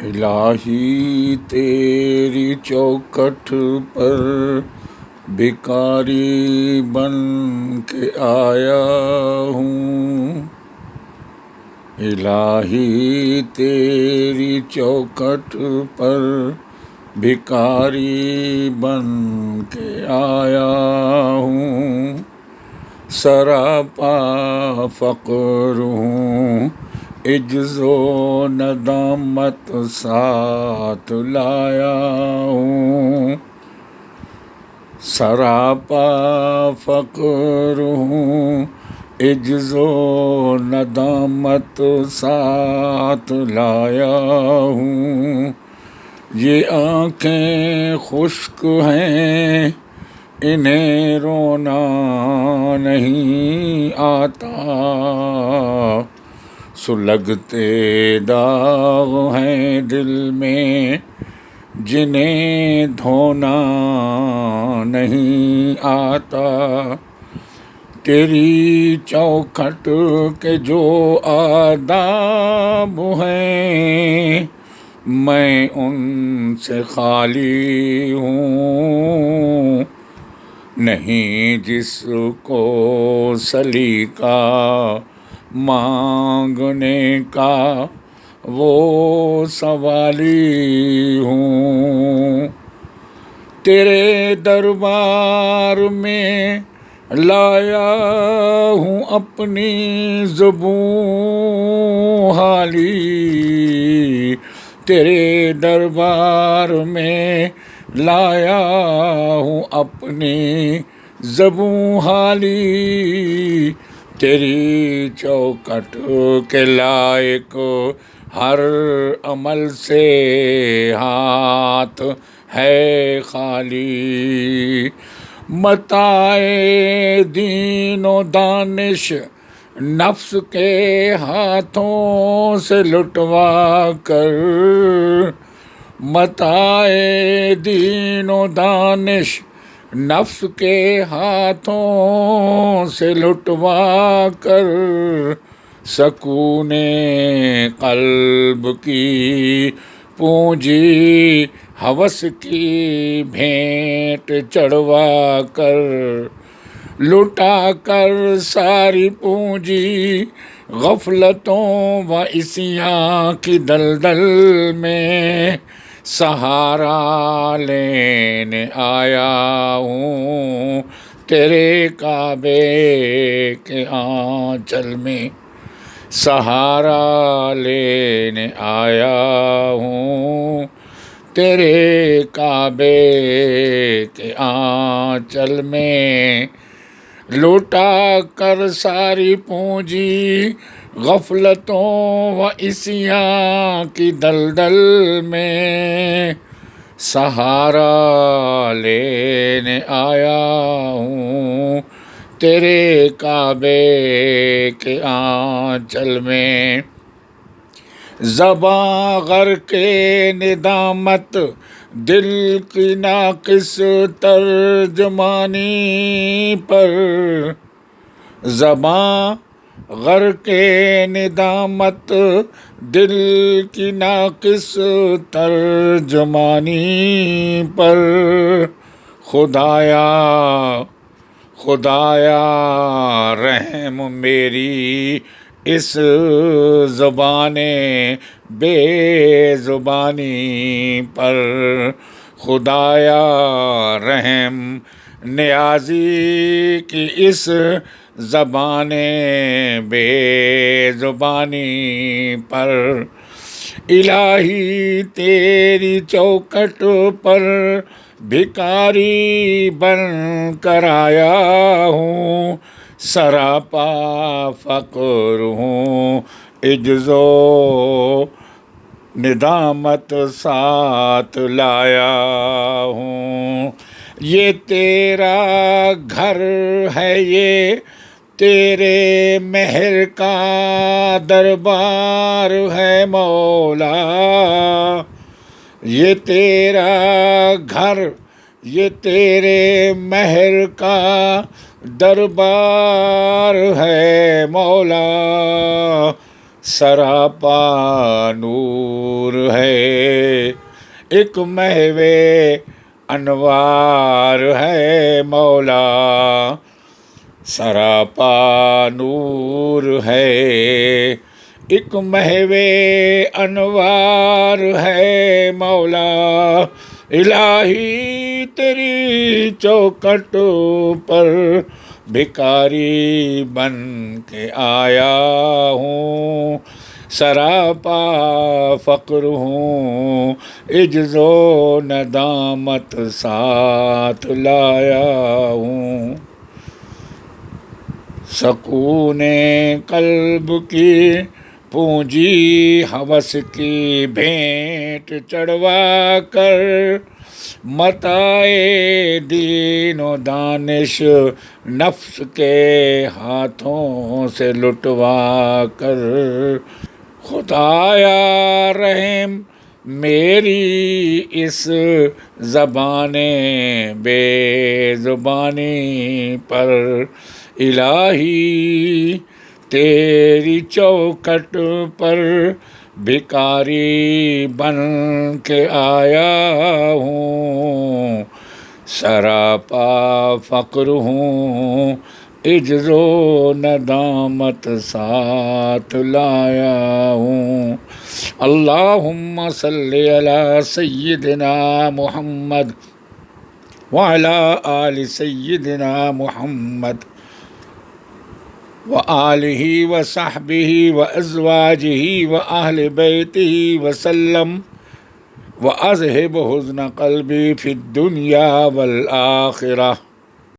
الہی تیری چوکھٹ پر بھکاری بن کے آیا ہوں۔ الہی تیری چوکھٹ پر بھکاری بن کے آیا ہوں۔ سراپا فقر ہوں، عجز و ندامت ساتھ لایا ہوں۔ سراپا فقر ہوں، عجز و ندامت ساتھ لایا ہوں۔ یہ آنکھیں خشک ہیں، انہیں رونا نہیں آتا۔ سلگتے داغ ہیں دل میں، جنہیں دھونا نہیں آتا۔ تیری چوکھٹ کے جو آداب ہیں، میں ان سے خالی ہوں۔ نہیں جس کو سلیقہ مانگنے کا، وہ سوالی ہوں۔ تیرے دربار میں لایا ہوں اپنی زبوں حالی۔ تیرے دربار میں لایا ہوں اپنی زبوں حالی۔ تیری چوکھٹ کے لائق ہر عمل سے ہاتھ ہے خالی۔ متاع دین و دانش نفس کے ہاتھوں سے لٹوا کر، متاع دین و دانش نفس کے ہاتھوں سے لٹوا کر، سکون قلب کی پونجی ہوس کی بھینٹ چڑھوا کر، لٹا کر ساری پونجی غفلتوں و عصیاں کی دلدل میں، سہارا لینے آیا ہوں تیرے کعبے کے آنچل میں۔ سہارا لینے آیا ہوں تیرے کعبے کے آنچل میں، لوٹا کر ساری پونجی غفلتوں و عصیاں کی دلدل میں، سہارا لینے آیا ہوں تیرے کعبے کے آنچل میں۔ زباں غرق ندامت دل کی ناقص ترجمانی پر، زباں غرق ندامت دل کی ناقص ترجمانی پر، خدایا خدایا رحم میری اس زبان بے زبانی پر، خدایا رحم نیازی کی اس زبان بے زبانی پر۔ الہی تیری چوکھٹ پر بھکاری بن کر آیا ہوں، سراپا فقر ہوں، عجز و ندامت ساتھ لایا ہوں۔ یہ تیرا گھر ہے، یہ تیرے مہر کا دربار ہے مولا۔ یہ تیرا گھر، یہ تیرے مہر کا دربار ہے مولا۔ سراپا نور ہے، ایک محو انوار ہے مولا، سراپا نور ہے، ایک محو انوار ہے مولا، الہی تیری چوکھٹ پر بھکاری بن کے آیا ہوں، سراپا فقر ہوں، عجز و ندامت ساتھ لایا ہوں، سکون قلب کی پونجی ہوس کی بھینٹ چڑھوا کر، متاع دین و دانش نفس کے ہاتھوں سے لٹوا کر، خدایا رحم میری اس زبان بے زبانی پر، الہی تیری چوکھٹ پر بھکاری بن کے آیا ہوں، سراپا فقر ہوں، عجز و ندامت ساتھ لایا ہوں، اللہم صلی علی سیدنا محمد وعلی آل سیدنا محمد وآلہ وصحبہ وازواجہ واہل بیتہ وسلم، وأذهب حزن قلبی فی الدنیا والآخرہ۔